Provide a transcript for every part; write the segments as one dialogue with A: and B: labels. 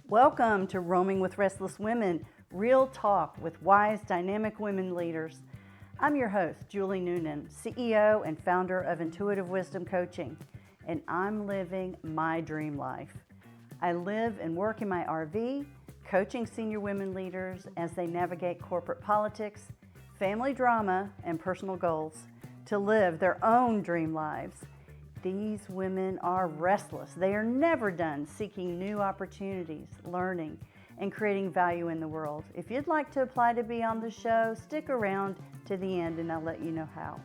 A: Welcome to Roaming with Restless Women, real talk with wise, dynamic women leaders. I'm your host, Julie Noonan, CEO and founder of Intuitive Wisdom Coaching, and I'm living my dream life. I live and work in my RV, coaching senior women leaders as they navigate corporate politics, family drama, and personal goals to live their own dream lives. These women are restless. They are never done seeking new opportunities, learning, and creating value in the world. If you'd like to apply to be on the show, stick around to the end and I'll let you know how.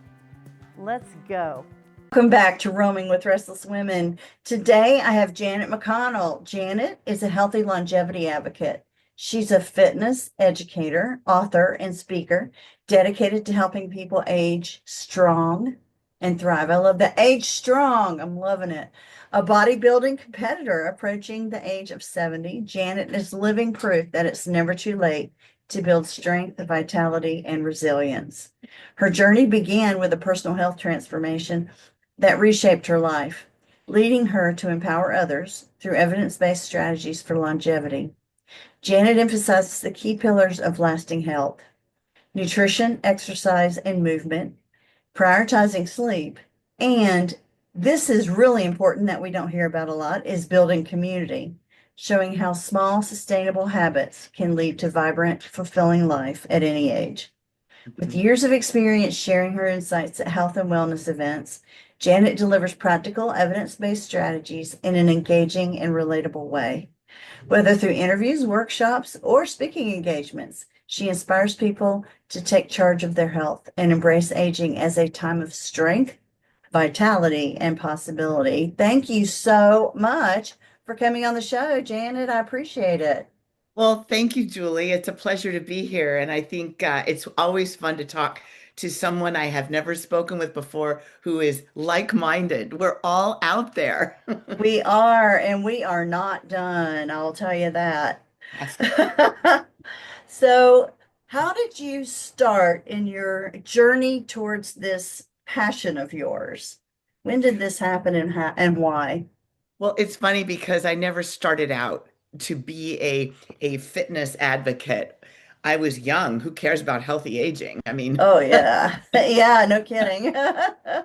A: Let's go. Welcome back to Roaming with Restless Women. Today I have Janet McConnell. Janet is a healthy longevity advocate. She's a fitness educator, author, and speaker dedicated to helping people age strong and thrive. I love the age strong. I'm loving it. A bodybuilding competitor approaching the age of 70, Janet is living proof that it's never too late to build strength, vitality, and resilience. Her journey began with a personal health transformation that reshaped her life, leading her to empower others through evidence-based strategies for longevity. Janet emphasizes the key pillars of lasting health: nutrition, exercise, and movement, prioritizing sleep, and this is really important that we don't hear about a lot, is building community, showing how small, sustainable habits can lead to vibrant, fulfilling life at any age. With years of experience sharing her insights at health and wellness events, Janet delivers practical, evidence-based strategies in an engaging and relatable way. Whether through interviews, workshops, or speaking engagements, she inspires people to take charge of their health and embrace aging as a time of strength, vitality, and possibility. Thank you so much for coming on the show, Janet. I appreciate it.
B: Well, thank you, Julie. It's a pleasure to be here. And I think it's always fun to talk to someone I have never spoken with before who is like-minded. We're all out there.
A: We are, and we are not done. I'll tell you that.
B: Yes.
A: So, how did you start in your journey towards this passion of yours? When did this happen and why?
B: Well, it's funny because I never started out to be a fitness advocate. I was young. Who cares about healthy aging? I mean,
A: Oh, yeah. Yeah, no kidding.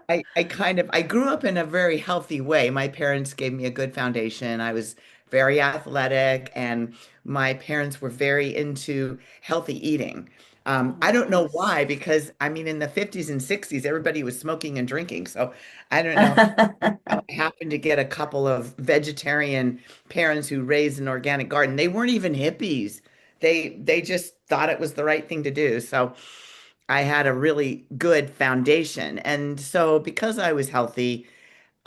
B: I grew up in a very healthy way. My parents gave me a good foundation. I was very athletic, and my parents were very into healthy eating. I don't know
A: Nice.
B: why, because I mean, in the 50s and 60s, everybody was smoking and drinking. So I don't know how I happened to get a couple of vegetarian parents who raised an organic garden. They weren't even hippies. They just thought it was the right thing to do. So I had a really good foundation. And so because I was healthy,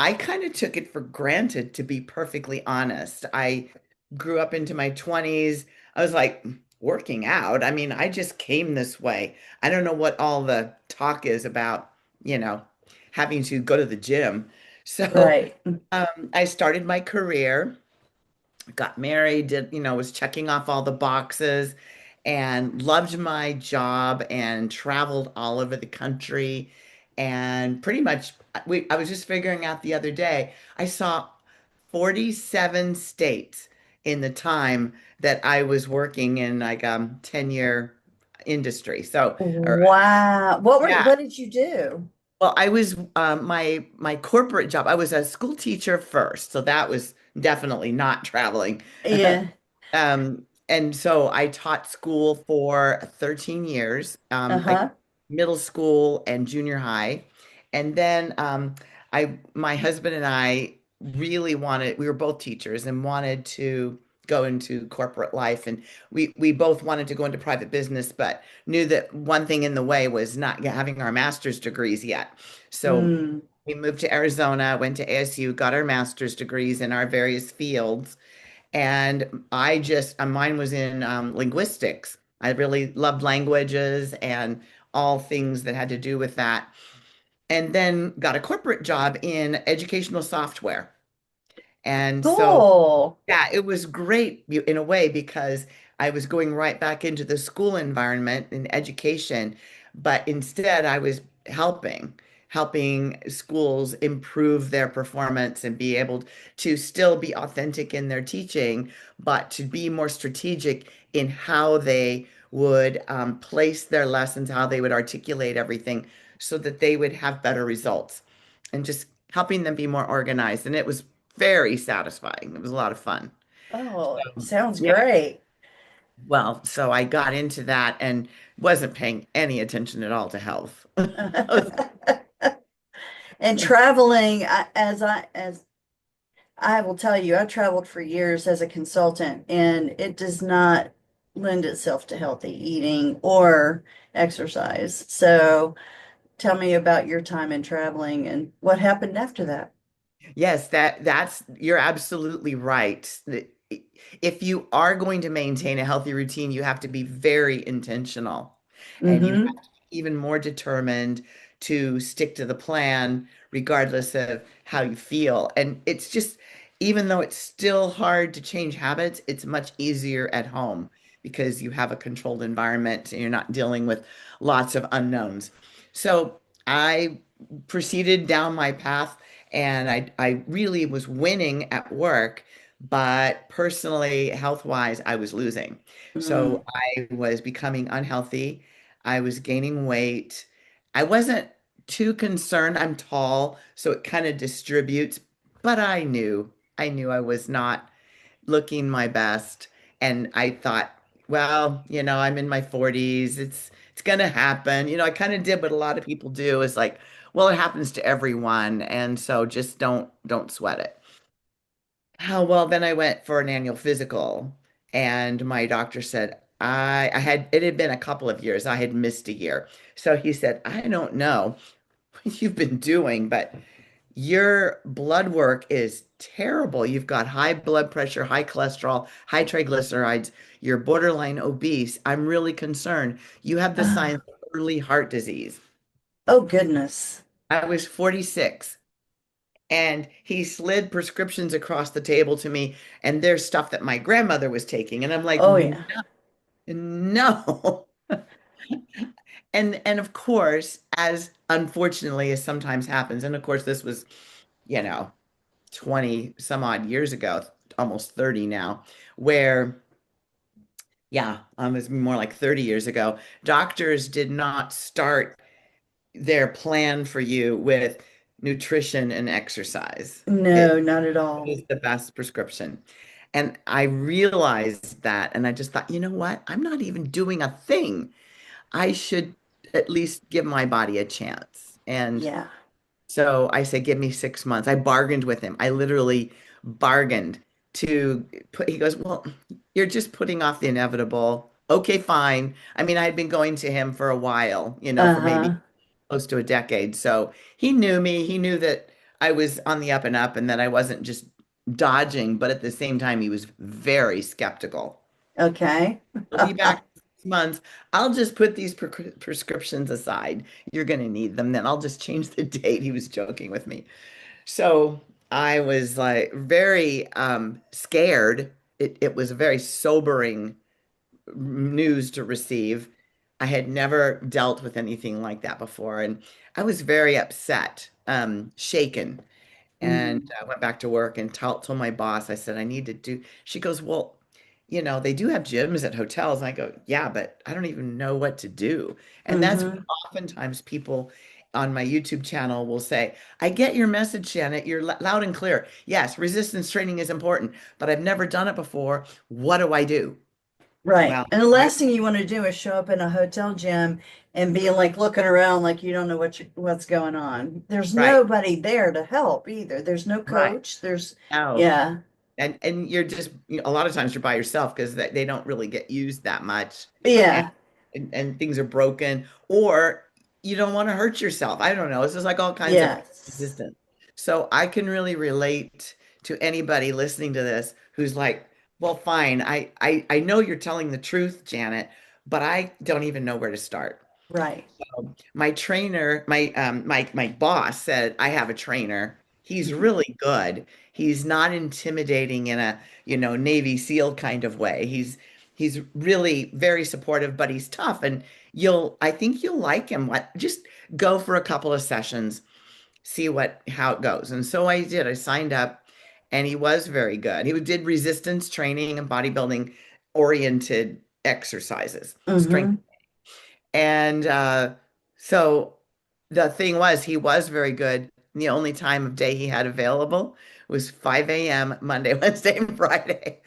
B: I kind of took it for granted, to be perfectly honest. I grew up into my 20s. I was like, working out. I mean, I just came this way. I don't know what all the talk is about, you know, having to go to the gym. So
A: Right.
B: I started my career, got married, was checking off all the boxes and loved my job and traveled all over the country. And pretty much, I was just figuring out the other day, I saw 47 states in the time that I was working in like 10-year industry. So,
A: Wow.
B: yeah.
A: What did you do?
B: Well, I was my corporate job. I was a school teacher first, so that was definitely not traveling.
A: Yeah.
B: And so I taught school for 13 years, like
A: Uh-huh.
B: middle school and junior high. And then my husband and I really wanted, we were both teachers and wanted to go into corporate life. And we both wanted to go into private business, but knew that one thing in the way was not having our master's degrees yet. So
A: Mm.
B: we moved to Arizona, went to ASU, got our master's degrees in our various fields. And mine was in linguistics. I really loved languages and all things that had to do with that. And then got a corporate job in educational software. And so,
A: Cool.
B: yeah, it was great in a way because I was going right back into the school environment in education, but instead I was helping. helping schools improve their performance and be able to still be authentic in their teaching, but to be more strategic in how they would place their lessons, how they would articulate everything so that they would have better results and just helping them be more organized. And it was very satisfying. It was a lot of fun.
A: Oh, sounds
B: Yeah.
A: great.
B: Well, so I got into that and wasn't paying any attention at all to health. I was-
A: And traveling, as I will tell you, I traveled for years as a consultant, and it does not lend itself to healthy eating or exercise. So tell me about your time in traveling and what happened after that.
B: Yes, that's you're absolutely right. If you are going to maintain a healthy routine, you have to be very intentional and you
A: Mm-hmm.
B: have to be even more determined to stick to the plan regardless of how you feel. And it's just, even though it's still hard to change habits, it's much easier at home because you have a controlled environment and you're not dealing with lots of unknowns. So I proceeded down my path and I really was winning at work, but personally, health-wise, I was losing.
A: Mm.
B: So I was becoming unhealthy. I was gaining weight. I wasn't too concerned. I'm tall, so it kind of distributes, but I knew I was not looking my best. And I thought, well, I'm in my 40s. It's gonna happen. I kind of did what a lot of people do is like, well, it happens to everyone, and so just don't sweat it. Oh, well, then I went for an annual physical, and my doctor said it had been a couple of years. I had missed a year. So he said, I don't know what you've been doing, but your blood work is terrible. You've got high blood pressure, high cholesterol, high triglycerides. You're borderline obese. I'm really concerned. You have the signs of early heart disease.
A: Oh, goodness.
B: I was 46 and he slid prescriptions across the table to me, and there's stuff that my grandmother was taking. And I'm like,
A: Oh, yeah.
B: no. And of course, as unfortunately as sometimes happens, and of course this was, you know, 20 some odd years ago, almost 30 now, where, yeah, it was more like 30 years ago, doctors did not start their plan for you with nutrition and exercise.
A: No,
B: It
A: not at all.
B: is the best prescription. And I realized that, and I just thought, you know what? I'm not even doing a thing. I should at least give my body a chance. And
A: Yeah.
B: so I said, give me 6 months. I bargained with him. I literally bargained to put, he goes, well, you're just putting off the inevitable. Okay, fine. I mean, I had been going to him for a while, for maybe
A: Uh-huh.
B: close to a decade. So he knew me. He knew that I was on the up and up and that I wasn't just dodging, but at the same time, he was very skeptical.
A: Okay.
B: We'll be back in 6 months. I'll just put these prescriptions aside. You're going to need them. Then I'll just change the date. He was joking with me. So I was like very scared. It was a very sobering news to receive. I had never dealt with anything like that before, and I was very upset, shaken. And
A: Mhm.
B: I went back to work and told my boss, I said, I need to do. She goes, well, they do have gyms at hotels. And I go, yeah, but I don't even know what to do. And that's what
A: Mhm.
B: oftentimes people on my YouTube channel will say, I get your message, Janet. You're loud and clear. Yes, resistance training is important, but I've never done it before. What do I do?
A: Right.
B: Well,
A: And the
B: I,
A: last thing you want to do is show up in a hotel gym and be like looking around like you don't know what's going on. There's
B: right,
A: nobody there to help either. There's no
B: right.
A: coach. There's
B: No.
A: yeah.
B: And you're just, a lot of times you're by yourself because they don't really get used that much. And,
A: Yeah.
B: and things are broken, or you don't want to hurt yourself. I don't know. It's just like all kinds of
A: Yes.
B: resistance. So I can really relate to anybody listening to this who's like, well, fine. I know you're telling the truth, Janet, but I don't even know where to start.
A: Right.
B: My trainer, my boss said, I have a trainer. He's really good. He's not intimidating in a, Navy SEAL kind of way. He's really very supportive, but he's tough. And I think you'll like him. Just go for a couple of sessions, see how it goes. And so I did. I signed up and he was very good. He did resistance training and bodybuilding oriented exercises, strength.
A: Mm-hmm.
B: And so the thing was, he was very good. The only time of day he had available was 5 a.m. Monday, Wednesday, and Friday.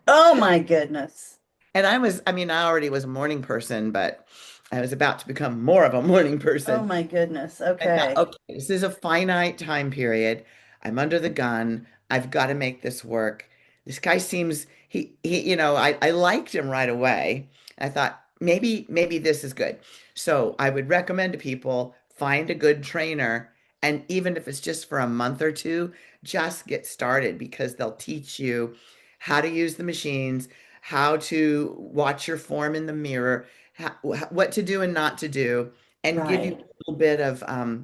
A: Oh my goodness.
B: And I mean, I already was a morning person, but I was about to become more of a morning
A: Oh
B: person.
A: my goodness.
B: I thought,
A: Okay.
B: okay, this is a finite time period. I'm under the gun. I've got to make this work. This guy seems I liked him right away. I thought maybe this is good. So I would recommend to people find a good trainer, and even if it's just for a month or two, just get started because they'll teach you how to use the machines, how to watch your form in the mirror, what to do and not to do, and give you
A: Right.
B: little bit of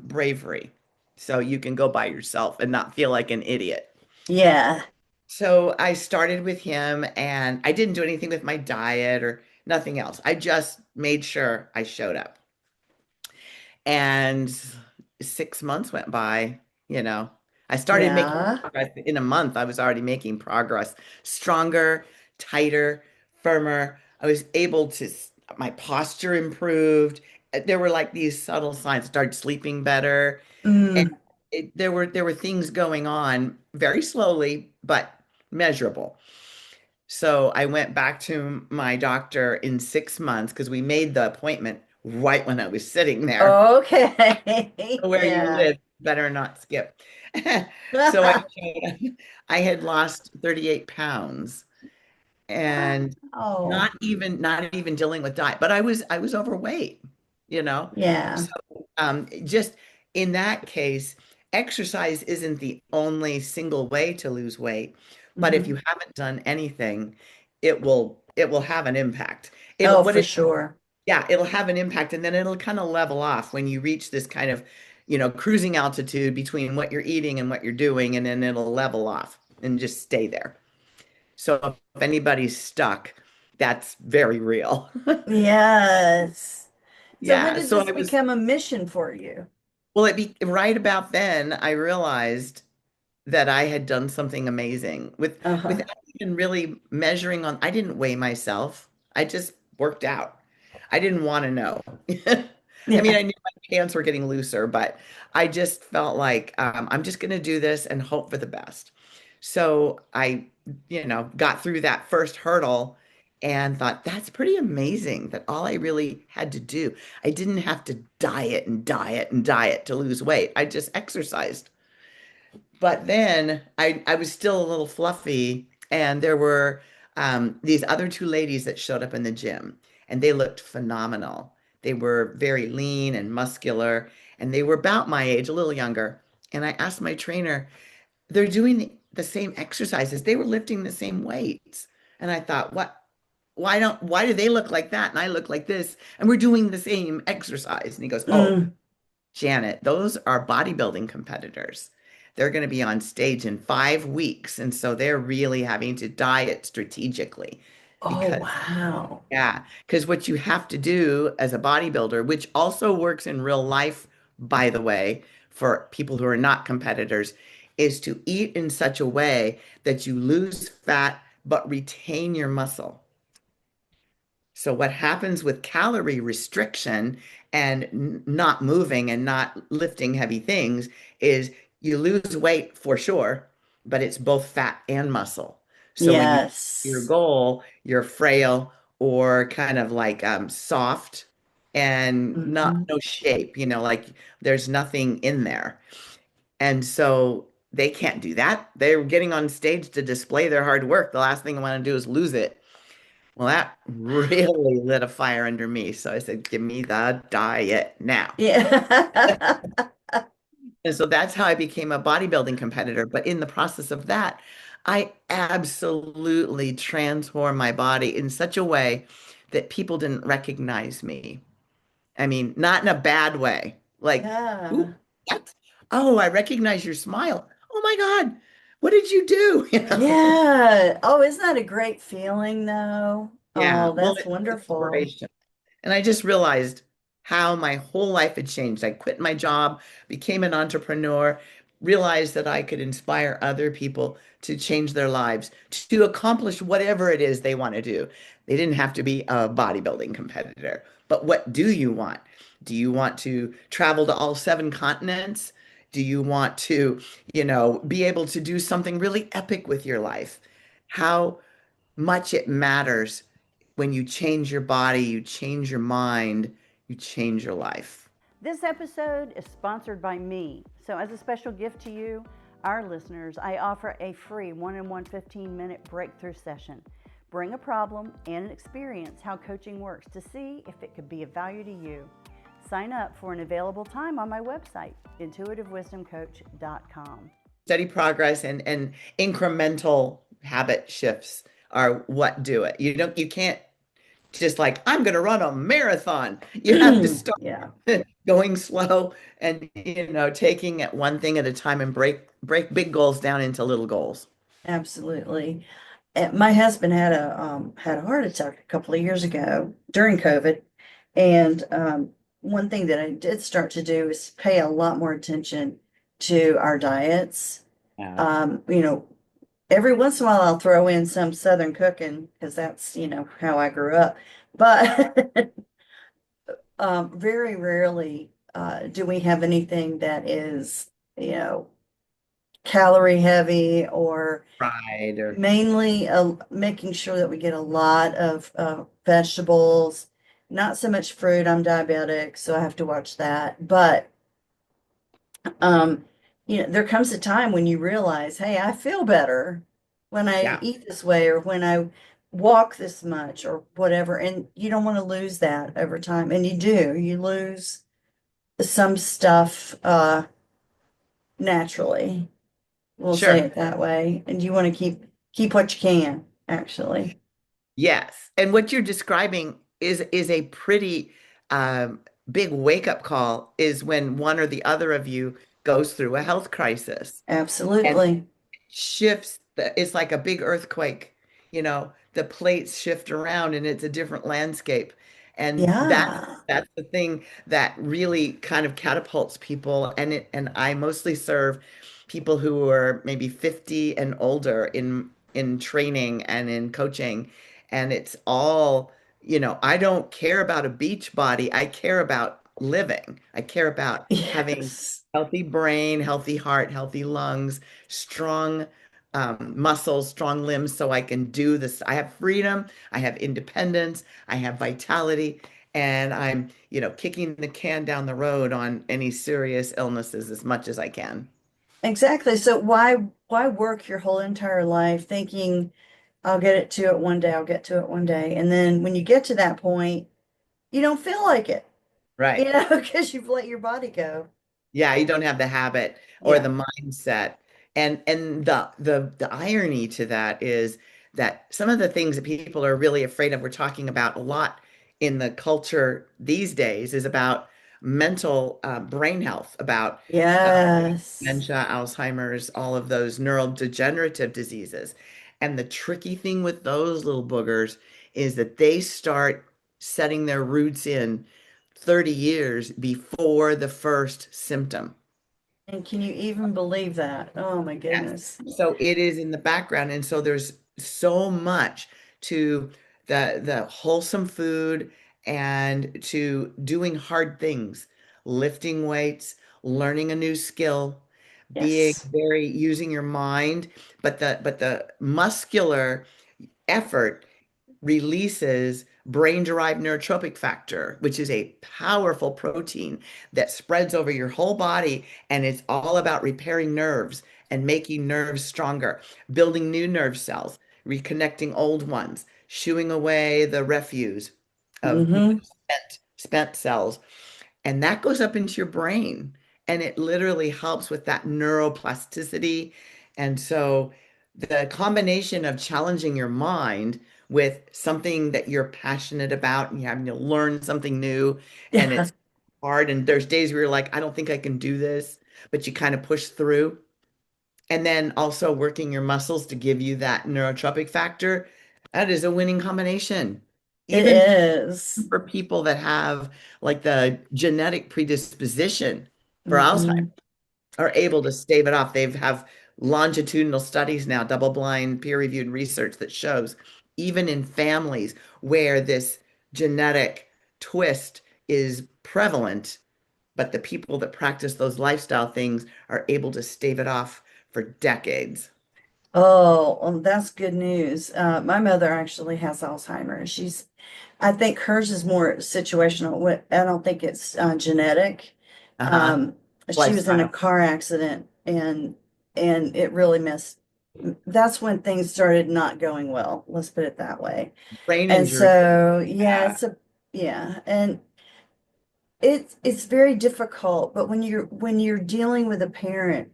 B: bravery so you can go by yourself and not feel like an idiot.
A: Yeah.
B: So I started with him and I didn't do anything with my diet or nothing else. I just made sure I showed up. And 6 months went by, you know. I started making
A: Yeah.
B: progress. In a month, I was already making progress. Stronger, tighter, firmer. I was able to, my posture improved. There were like these subtle signs. I started sleeping better. And
A: Mm.
B: there were things going on very slowly, but measurable. So I went back to my doctor in 6 months because we made the appointment right when I was sitting there
A: Okay.
B: where you
A: Yeah.
B: live, better not skip. So I had lost 38 pounds and
A: Wow.
B: not even dealing with diet, but I was overweight, you know.
A: Yeah.
B: So just in that case, exercise isn't the only single way to lose weight, but if
A: Hmm.
B: you haven't done anything, it will have an impact. It'll
A: Oh,
B: what
A: for
B: it
A: sure.
B: Yeah, it'll have an impact and then it'll kind of level off when you reach this kind of, cruising altitude between what you're eating and what you're doing, and then it'll level off and just stay there. So if anybody's stuck, that's very real.
A: Yes. So when
B: Yeah,
A: did
B: so
A: this
B: I was
A: become a mission for you?
B: well, right about then I realized that I had done something amazing
A: Uh-huh.
B: without even really measuring on. I didn't weigh myself. I just worked out. I didn't want to know. I mean,
A: Yeah.
B: I knew my pants were getting looser, but I just felt like I'm just going to do this and hope for the best. So I, got through that first hurdle and thought that's pretty amazing that all I really had to do, I didn't have to diet and diet and diet to lose weight. I just exercised. But then I was still a little fluffy, and there were these other two ladies that showed up in the gym, and they looked phenomenal. They were very lean and muscular, and they were about my age, a little younger. And I asked my trainer, they're doing the same exercises, they were lifting the same weights. And I thought, what? Why do they look like that and I look like this? And we're doing the same exercise. And he goes, oh,
A: Mm.
B: Janet, those are bodybuilding competitors. They're going to be on stage in 5 weeks. And so they're really having to diet strategically
A: Oh,
B: because,
A: wow.
B: yeah, because what you have to do as a bodybuilder, which also works in real life, by the way, for people who are not competitors, is to eat in such a way that you lose fat but retain your muscle. So what happens with calorie restriction and not moving and not lifting heavy things is you lose weight for sure, but it's both fat and muscle. So when you your
A: Yes.
B: goal, you're frail or kind of like soft and not
A: Hmm.
B: no shape, like there's nothing in there. And so they can't do that. They're getting on stage to display their hard work. The last thing I want to do is lose it. Well, that really lit a fire under me. So I said, give me the diet now.
A: Yeah.
B: And so that's how I became a bodybuilding competitor. But in the process of that, I absolutely transformed my body in such a way that people didn't recognize me. I mean, not in a bad way. Like, who,
A: Yeah.
B: what? Oh, I recognize your smile. Oh my God, what did you do?
A: Yeah. Oh, isn't that a great feeling though?
B: Yeah.
A: Oh,
B: Well,
A: that's
B: it's
A: wonderful.
B: inspiration. And I just realized how my whole life had changed. I quit my job, became an entrepreneur, realized that I could inspire other people to change their lives, to accomplish whatever it is they want to do. They didn't have to be a bodybuilding competitor, but what do you want? Do you want to travel to all seven continents? Do you want to, be able to do something really epic with your life? How much it matters when you change your body, you change your mind, you change your life.
A: This episode is sponsored by me. So, as a special gift to you, our listeners, I offer a free one-on-one 15-minute breakthrough session. Bring a problem and experience how coaching works to see if it could be of value to you. Sign up for an available time on my website, intuitivewisdomcoach.com.
B: Steady progress and incremental habit shifts are what do it. You can't just like, I'm going to run a marathon. You have to start
A: Yeah.
B: going slow and taking it one thing at a time and break big goals down into little goals.
C: Absolutely. My husband had a heart attack a couple of years ago during COVID, and one thing that I did start to do is pay a lot more attention to our diets.
B: Yeah.
C: You know, every once in a while I'll throw in some Southern cooking because that's, how I grew up. But very rarely do we have anything that is, calorie heavy or
B: Pride or
C: mainly making sure that we get a lot of vegetables, not so much fruit. I'm diabetic, so I have to watch that. But um, there comes a time when you realize, hey, I feel better when I
B: yeah,
C: eat this way or when I walk this much or whatever. And you don't want to lose that over time. And you do, you lose some stuff naturally. We'll say
B: sure.
C: it that way. And you want to keep what you can, actually.
B: Yes. And what you're describing is a pretty um, big wake-up call is when one or the other of you goes through a health crisis. And
C: Absolutely.
B: shifts it's like a big earthquake, the plates shift around and it's a different landscape. And
C: Yeah.
B: that's the thing that really kind of catapults people. And I mostly serve people who are maybe 50 and older in training and in coaching. And it's all, I don't care about a beach body. I care about living. I care about having
C: Yes.
B: healthy brain, healthy heart, healthy lungs, strong muscles, strong limbs, so I can do this. I have freedom, I have independence, I have vitality, and I'm, kicking the can down the road on any serious illnesses as much as I can.
C: Exactly. So why work your whole entire life thinking I'll get it to it one day, I'll get to it one day. And then when you get to that point, you don't feel like it,
B: Right.
C: because you've let your body go.
B: Yeah, you don't have the habit or
C: Yeah.
B: the mindset. And the irony to that is that some of the things that people are really afraid of, we're talking about a lot in the culture these days, is about mental brain health, about uh,
C: Yes.
B: dementia, Alzheimer's, all of those neurodegenerative diseases. And the tricky thing with those little boogers is that they start setting their roots in 30 years before the first symptom.
C: And can you even believe that? Oh my
B: Yes.
C: goodness.
B: So it is in the background. And so there's so much to the wholesome food and to doing hard things, lifting weights, learning a new skill, being
C: Yes.
B: very using your mind, but the muscular effort releases brain-derived neurotropic factor, which is a powerful protein that spreads over your whole body, and it's all about repairing nerves and making nerves stronger, building new nerve cells, reconnecting old ones, shooing away the refuse of
C: Mm-hmm.
B: spent cells. And that goes up into your brain and it literally helps with that neuroplasticity. And so the combination of challenging your mind with something that you're passionate about and you're having to learn something new and
C: Yeah.
B: it's hard and there's days where you're like, I don't think I can do this, but you kind of push through. And then also working your muscles to give you that neurotropic factor. That is a winning combination.
C: It
B: Even
C: is.
B: for people that have like the genetic predisposition for Alzheimer's
C: Hmm.
B: are able to stave it off. They have longitudinal studies now, double-blind, peer-reviewed research that shows even in families where this genetic twist is prevalent, but the people that practice those lifestyle things are able to stave it off for decades.
C: Oh, well, that's good news. My mother actually has Alzheimer's. I think hers is more situational. I don't think it's genetic.
B: Uh-huh.
C: Um, she was in a
B: Lifestyle.
C: car accident and it really messed. That's when things started not going well. Let's put it that way.
B: Brain
C: And
B: injury.
C: so, yeah,
B: Yeah.
C: yeah, and it's very difficult. But when you're dealing with a parent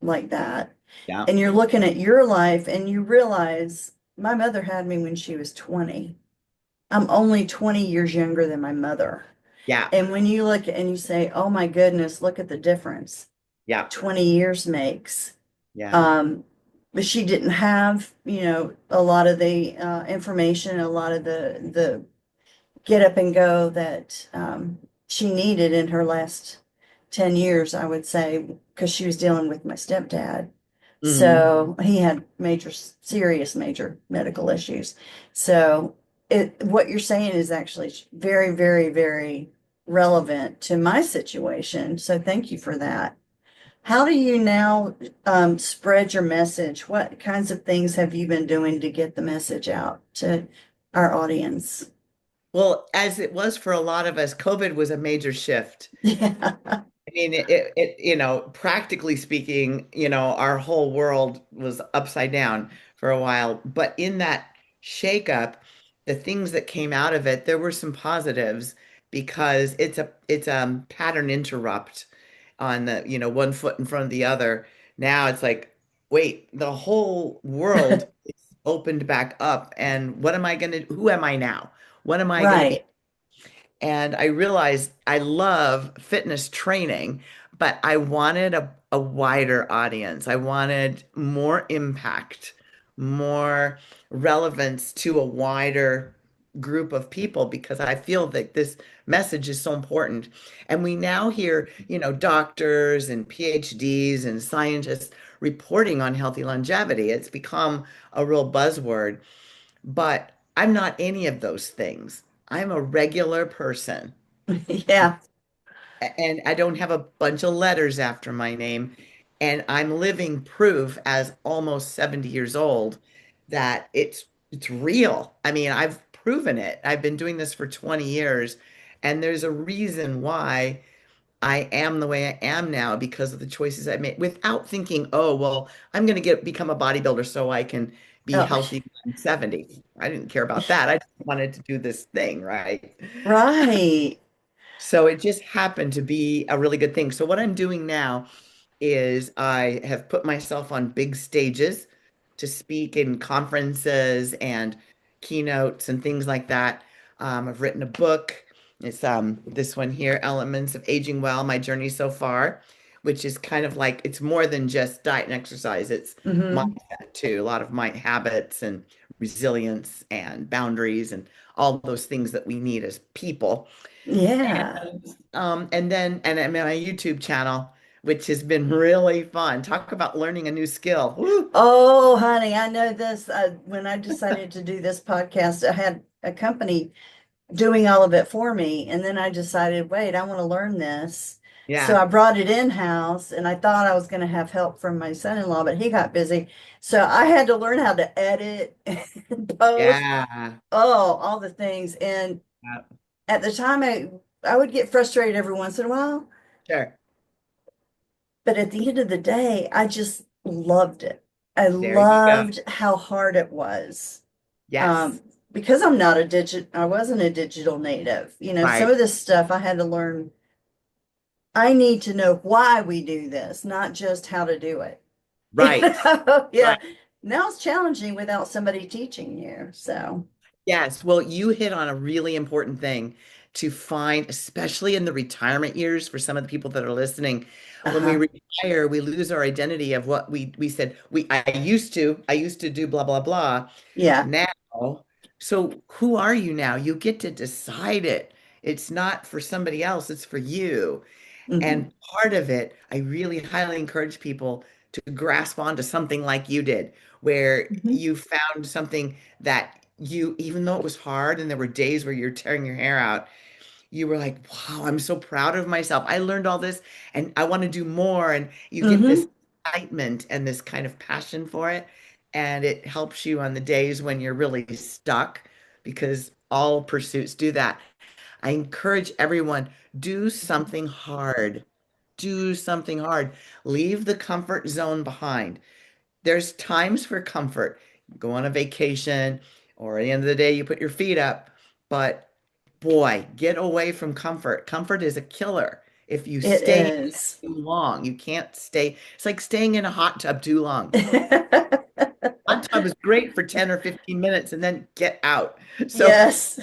C: like that,
B: Yeah.
C: and you're looking at your life, and you realize my mother had me when she was 20. I'm only 20 years younger than my mother.
B: Yeah.
C: And when you look and you say, oh my goodness, look at the difference
B: Yeah.
C: 20 years makes.
B: Yeah.
C: Um, but she didn't have, a lot of the information, a lot of the get up and go that she needed in her last 10 years, I would say, because she was dealing with my stepdad.
B: Hmm.
C: So he had serious major medical issues. So what you're saying is actually very, very, very relevant to my situation. So thank you for that. How do you now spread your message? What kinds of things have you been doing to get the message out to our audience?
B: Well, as it was for a lot of us, COVID was a major shift.
C: Yeah.
B: I mean, practically speaking, our whole world was upside down for a while. But in that shakeup, the things that came out of it, there were some positives because it's a pattern interrupt on one foot in front of the other. Now it's like, wait, the whole world is opened back up, and who am I now? What am I gonna be?
C: Right.
B: And I realized I love fitness training, but I wanted a wider audience. I wanted more impact, more relevance to a wider group of people because I feel that this message is so important. And we now hear, doctors and PhDs and scientists reporting on healthy longevity. It's become a real buzzword, but I'm not any of those things. I'm a regular person
C: Yeah.
B: and I don't have a bunch of letters after my name. And I'm living proof as almost 70 years old that it's real. I mean, I've proven it. I've been doing this for 20 years, and there's a reason why I am the way I am now because of the choices I made without thinking, oh, well, I'm going to become a bodybuilder so I can be
C: Oh,
B: healthy when I'm 70. I didn't care about that. I just wanted to do this thing, right?
C: right.
B: So it just happened to be a really good thing. So what I'm doing now is I have put myself on big stages to speak in conferences and keynotes and things like that. I've written a book. It's this one here, Elements of Aging Well, My Journey So Far, which is kind of like it's more than just diet and exercise. It's
C: Hmm.
B: mindset too, a lot of mind habits and resilience and boundaries and all those things that we need as people.
C: Yeah.
B: And I'm on my YouTube channel, which has been really fun. Talk about learning a new skill. Woo!
C: Oh, honey, I know this. When I decided to do this podcast, I had a company doing all of it for me. And then I decided, wait, I want to learn this. So
B: Yeah,
C: I brought it in-house and I thought I was going to have help from my son-in-law, but he got busy. So I had to learn how to edit and post,
B: yeah,
C: all the things. And
B: yeah.
C: at the time, I would get frustrated every once in a while.
B: Sure.
C: But at the end of the day, I just loved it. I
B: There you go.
C: loved how hard it was.
B: Yes,
C: Um, because I wasn't a digital native. Some
B: right,
C: of this stuff I had to learn. I need to know why we do this, not just how to do it.
B: right,
C: Yeah.
B: right.
C: Now it's challenging without somebody teaching you. So,
B: Yes. Well, you hit on a really important thing to find, especially in the retirement years for some of the people that are listening. When we
C: uh-huh.
B: retire, we lose our identity of what we said I used to do blah blah blah.
C: Yeah.
B: Now So who are you now? You get to decide it. It's not for somebody else, it's for you.
C: Hmm.
B: And part of it, I really highly encourage people to grasp onto something like you did, where
C: Hmm.
B: you found something that you, even though it was hard and there were days where you're tearing your hair out, you were like, wow, I'm so proud of myself. I learned all this and I want to do more. And you get this
C: Hmm.
B: excitement and this kind of passion for it. And it helps you on the days when you're really stuck because all pursuits do that. I encourage everyone, do something hard. Do something hard. Leave the comfort zone behind. There's times for comfort. Go on a vacation, or at the end of the day, you put your feet up. But boy, get away from comfort. Comfort is a killer. If you
C: It
B: stay in it
C: is.
B: too long, you can't stay. It's like staying in a hot tub too long. Hot tub is great for 10 or 15 minutes and then get out. So,
C: Yes.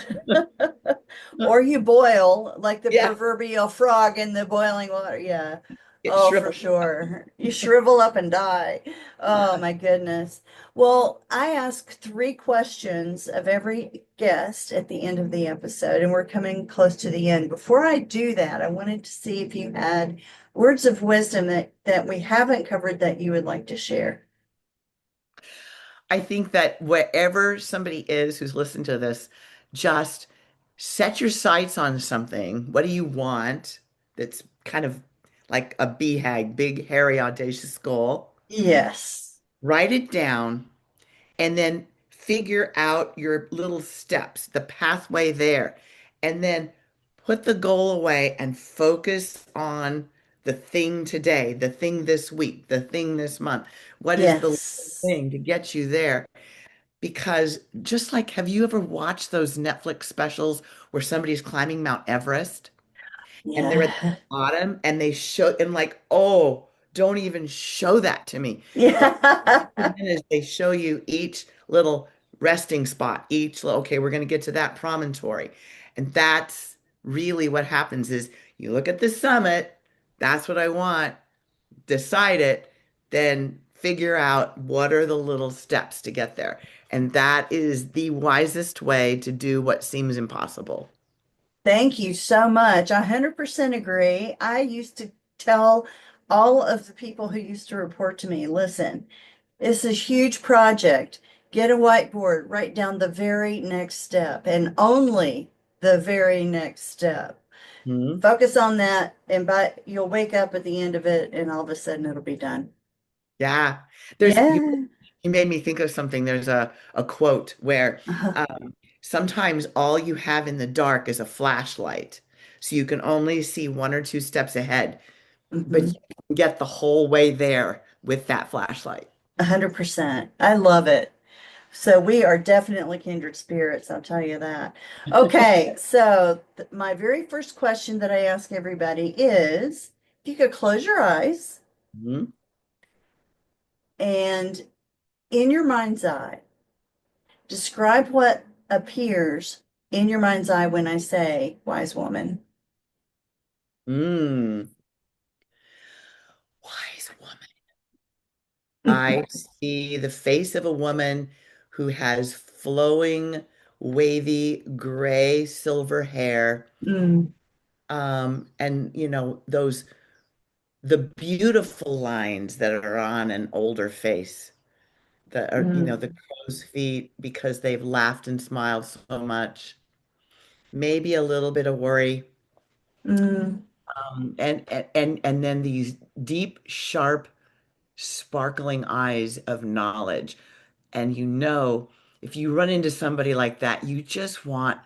C: Or you boil like the
B: yeah,
C: proverbial frog in the boiling water. Yeah.
B: get
C: Oh, for
B: shriveled.
C: sure. You shrivel up and die. Oh, my goodness. Well, I ask three questions of every guest at the end of the episode, and we're coming close to the end. Before I do that, I wanted to see if you had words of wisdom that we haven't covered that you would like to share.
B: I think that wherever somebody is who's listened to this, just set your sights on something. What do you want? That's kind of like a BHAG, big, hairy, audacious goal.
C: Yes.
B: Write it down and then figure out your little steps, the pathway there. And then put the goal away and focus on the thing today, the thing this week, the thing this month. What is the
C: Yes.
B: thing to get you there? Because just like, have you ever watched those Netflix specials where somebody's climbing Mount Everest and they're at the
C: Yeah.
B: bottom and they show, and like, oh, don't even show that to me. But
C: Yeah.
B: then is they show you each little resting spot, each little, okay, we're going to get to that promontory. And that's really what happens is you look at the summit, that's what I want, decide it, then figure out what are the little steps to get there. And that is the wisest way to do what seems impossible.
C: Thank you so much. I 100% agree. I used to tell all of the people who used to report to me, listen, it's a huge project. Get a whiteboard, write down the very next step and only the very next step.
B: Mhm.
C: Focus on that, and you'll wake up at the end of it, and all of a sudden it'll be done.
B: Yeah. There's
C: Yeah.
B: you made me think of something. There's a quote where sometimes all you have in the dark is a flashlight. So you can only see one or two steps ahead, but
C: Hmm.
B: you can get the whole way there with that flashlight.
C: 100%. I love it. So we are definitely kindred spirits, I'll tell you that. Okay, so my very first question that I ask everybody is if you could close your eyes
B: Mhm.
C: and in your mind's eye, describe what appears in your mind's eye when I say wise woman.
B: Mm. Wise woman. I see the face of a woman who has flowing, wavy, gray, silver hair.
C: Mm,
B: And those the beautiful lines that are on an older face that are, the
C: mm,
B: crow's feet because they've laughed and smiled so much. Maybe a little bit of worry.
C: mm,
B: And then these deep, sharp, sparkling eyes of knowledge. And if you run into somebody like that, you just want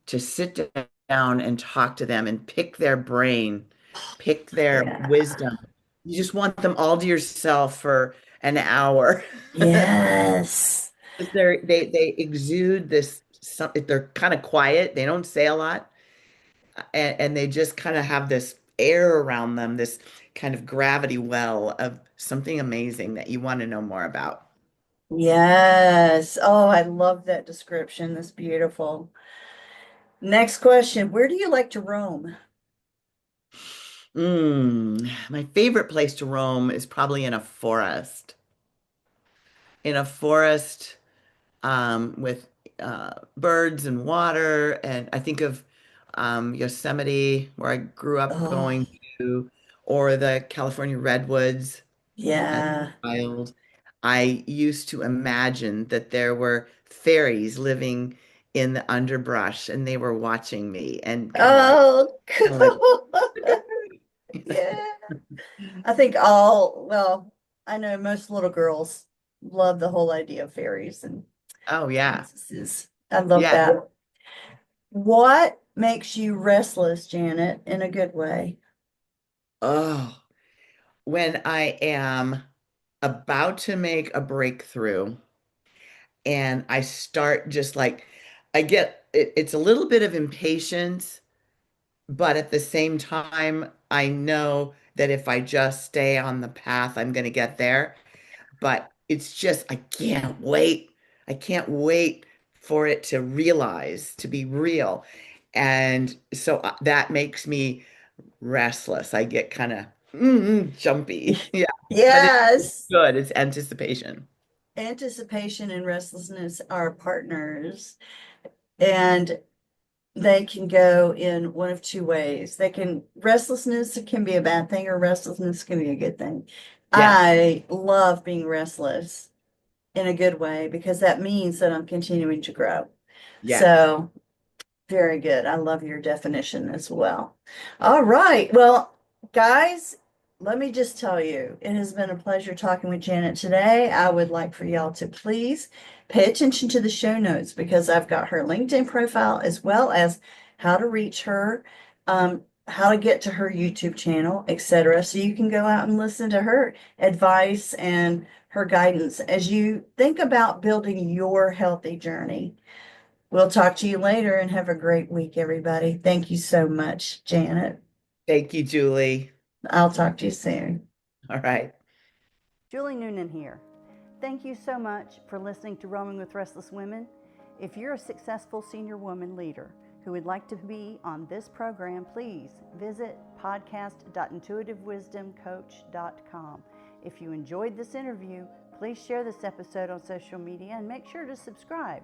B: to sit down and talk to them and pick their brain, pick their
C: yeah.
B: wisdom. You just want them all to yourself for an hour.
C: Yes.
B: They exude this, they're kind of quiet, they don't say a lot, and they just kind of have this air around them, this kind of gravity well of something amazing that you want to know more about.
C: Yes. Oh, I love that description. That's beautiful. Next question. Where do you like to roam?
B: My favorite place to roam is probably in a forest. In a forest with birds and water, and I think of Yosemite, where I grew up
C: Oh,
B: going to, or the California redwoods as
C: yeah.
B: a child. I used to imagine that there were fairies living in the underbrush, and they were watching me, and
C: Oh,
B: kind of like,
C: cool. Yeah. I think well, I know most little girls love the whole idea of fairies and
B: oh yeah,
C: princesses. I love
B: yeah.
C: that. What makes you restless, Janet, in a good way?
B: Oh, when I am about to make a breakthrough and I start just like, I get it's a little bit of impatience, but at the same time, I know that if I just stay on the path, I'm going to get there. But it's just, I can't wait. I can't wait for it to realize, to be real. And so that makes me restless. I get kind of jumpy. Yeah. But it's
C: Yes.
B: good. It's anticipation.
C: Anticipation and restlessness are partners, and they can go in one of two ways. Restlessness can be a bad thing, or restlessness can be a good thing.
B: Yes.
C: I love being restless in a good way because that means that I'm continuing to grow.
B: Yes.
C: So, very good. I love your definition as well. All right. Well, guys, let me just tell you, it has been a pleasure talking with Janet today. I would like for y'all to please pay attention to the show notes because I've got her LinkedIn profile as well as how to reach her, how to get to her YouTube channel, etc. So you can go out and listen to her advice and her guidance as you think about building your healthy journey. We'll talk to you later and have a great week, everybody. Thank you so much, Janet.
B: Thank you, Julie.
C: I'll talk to you soon.
B: All right.
A: Julie Noonan here. Thank you so much for listening to Roaming with Restless Women. If you're a successful senior woman leader who would like to be on this program, please visit podcast.intuitivewisdomcoach.com. If you enjoyed this interview, please share this episode on social media and make sure to subscribe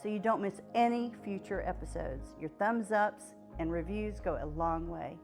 A: so you don't miss any future episodes. Your thumbs ups and reviews go a long way.